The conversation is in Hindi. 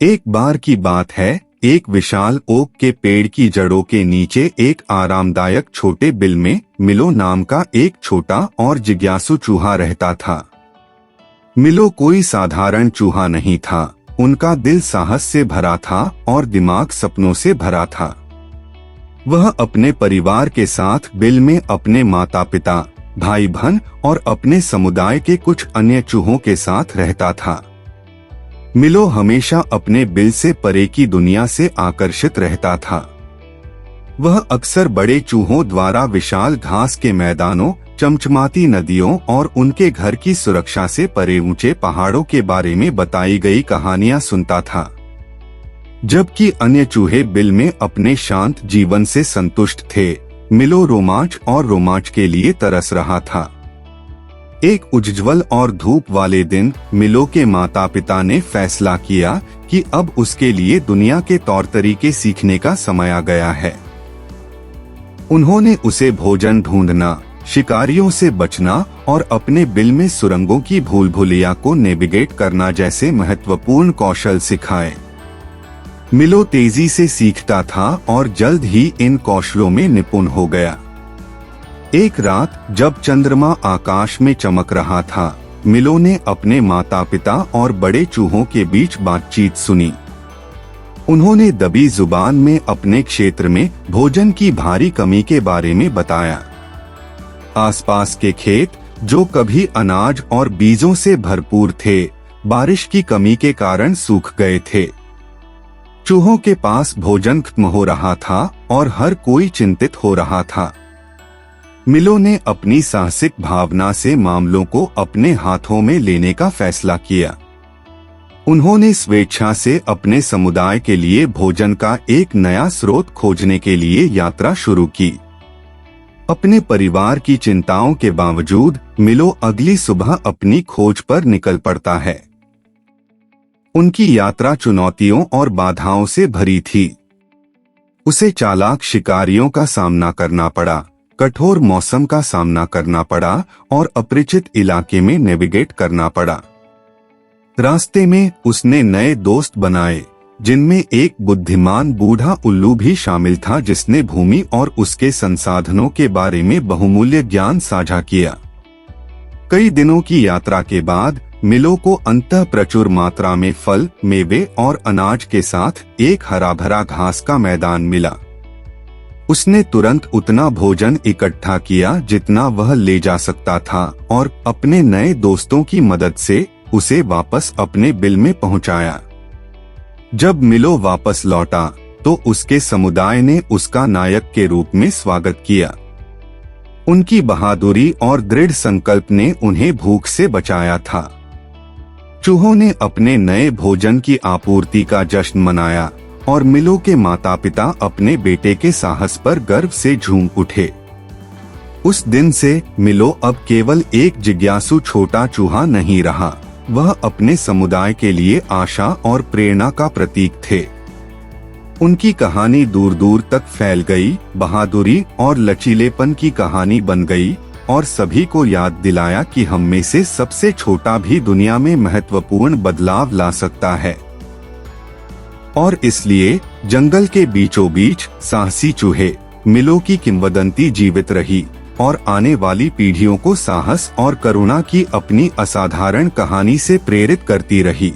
एक बार की बात है, एक विशाल ओक के पेड़ की जड़ों के नीचे एक आरामदायक छोटे बिल में मिलो नाम का एक छोटा और जिज्ञासु चूहा रहता था। मिलो कोई साधारण चूहा नहीं था। उनका दिल साहस से भरा था और दिमाग सपनों से भरा था। वह अपने परिवार के साथ बिल में अपने माता पिता, भाई बहन और अपने समुदाय के कुछ अन्य चूहों के साथ रहता था। मिलो हमेशा अपने बिल से परे की दुनिया से आकर्षित रहता था। वह अक्सर बड़े चूहों द्वारा विशाल घास के मैदानों, चमचमाती नदियों और उनके घर की सुरक्षा से परे ऊंचे पहाड़ों के बारे में बताई गई कहानियां सुनता था, जबकि अन्य चूहे बिल में अपने शांत जीवन से संतुष्ट थे। मिलो रोमांच के लिए तरस रहा था। एक उज्ज्वल और धूप वाले दिन मिलो के माता पिता ने फैसला किया कि अब उसके लिए दुनिया के तौर तरीके सीखने का समय आ गया है। उन्होंने उसे भोजन ढूंढना, शिकारियों से बचना और अपने बिल में सुरंगों की भूल-भुलैया को नेविगेट करना जैसे महत्वपूर्ण कौशल सिखाए। मिलो तेजी से सीखता था और जल्द ही इन कौशलों में निपुण हो गया। एक रात जब चंद्रमा आकाश में चमक रहा था, मिलो ने अपने माता पिता और बड़े चूहों के बीच बातचीत सुनी। उन्होंने दबी जुबान में अपने क्षेत्र में भोजन की भारी कमी के बारे में बताया। आसपास के खेत, जो कभी अनाज और बीजों से भरपूर थे, बारिश की कमी के कारण सूख गए थे। चूहों के पास भोजन खत्म हो रहा था और हर कोई चिंतित हो रहा था। मिलो ने अपनी साहसिक भावना से मामलों को अपने हाथों में लेने का फैसला किया। उन्होंने स्वेच्छा से अपने समुदाय के लिए भोजन का एक नया स्रोत खोजने के लिए यात्रा शुरू की। अपने परिवार की चिंताओं के बावजूद मिलो अगली सुबह अपनी खोज पर निकल पड़ता है। उनकी यात्रा चुनौतियों और बाधाओं से भरी थी। उसे चालाक शिकारियों का सामना करना पड़ा, कठोर मौसम का सामना करना पड़ा और अपरिचित इलाके में नेविगेट करना पड़ा। रास्ते में उसने नए दोस्त बनाए, जिनमें एक बुद्धिमान बूढ़ा उल्लू भी शामिल था, जिसने भूमि और उसके संसाधनों के बारे में बहुमूल्य ज्ञान साझा किया। कई दिनों की यात्रा के बाद मिलो को अंततः प्रचुर मात्रा में फल, मेवे और अनाज के साथ एक हरा भरा घास का मैदान मिला। उसने तुरंत उतना भोजन इकट्ठा किया जितना वह ले जा सकता था और अपने नए दोस्तों की मदद से उसे वापस अपने बिल में पहुंचाया। जब मिलो वापस लौटा तो उसके समुदाय ने उसका नायक के रूप में स्वागत किया। उनकी बहादुरी और दृढ़ संकल्प ने उन्हें भूख से बचाया था। चूहों ने अपने नए भोजन की आपूर्ति का जश्न मनाया और मिलो के माता पिता अपने बेटे के साहस पर गर्व से झूम उठे। उस दिन से मिलो अब केवल एक जिज्ञासु छोटा चूहा नहीं रहा, वह अपने समुदाय के लिए आशा और प्रेरणा का प्रतीक थे। उनकी कहानी दूर दूर तक फैल गई, बहादुरी और लचीलेपन की कहानी बन गई और सभी को याद दिलाया कि हम में से सबसे छोटा भी दुनिया में महत्वपूर्ण बदलाव ला सकता है। और इसलिए जंगल के बीचों बीच साहसी चूहे मिलो की किंवदंती जीवित रही और आने वाली पीढ़ियों को साहस और करुणा की अपनी असाधारण कहानी से प्रेरित करती रही।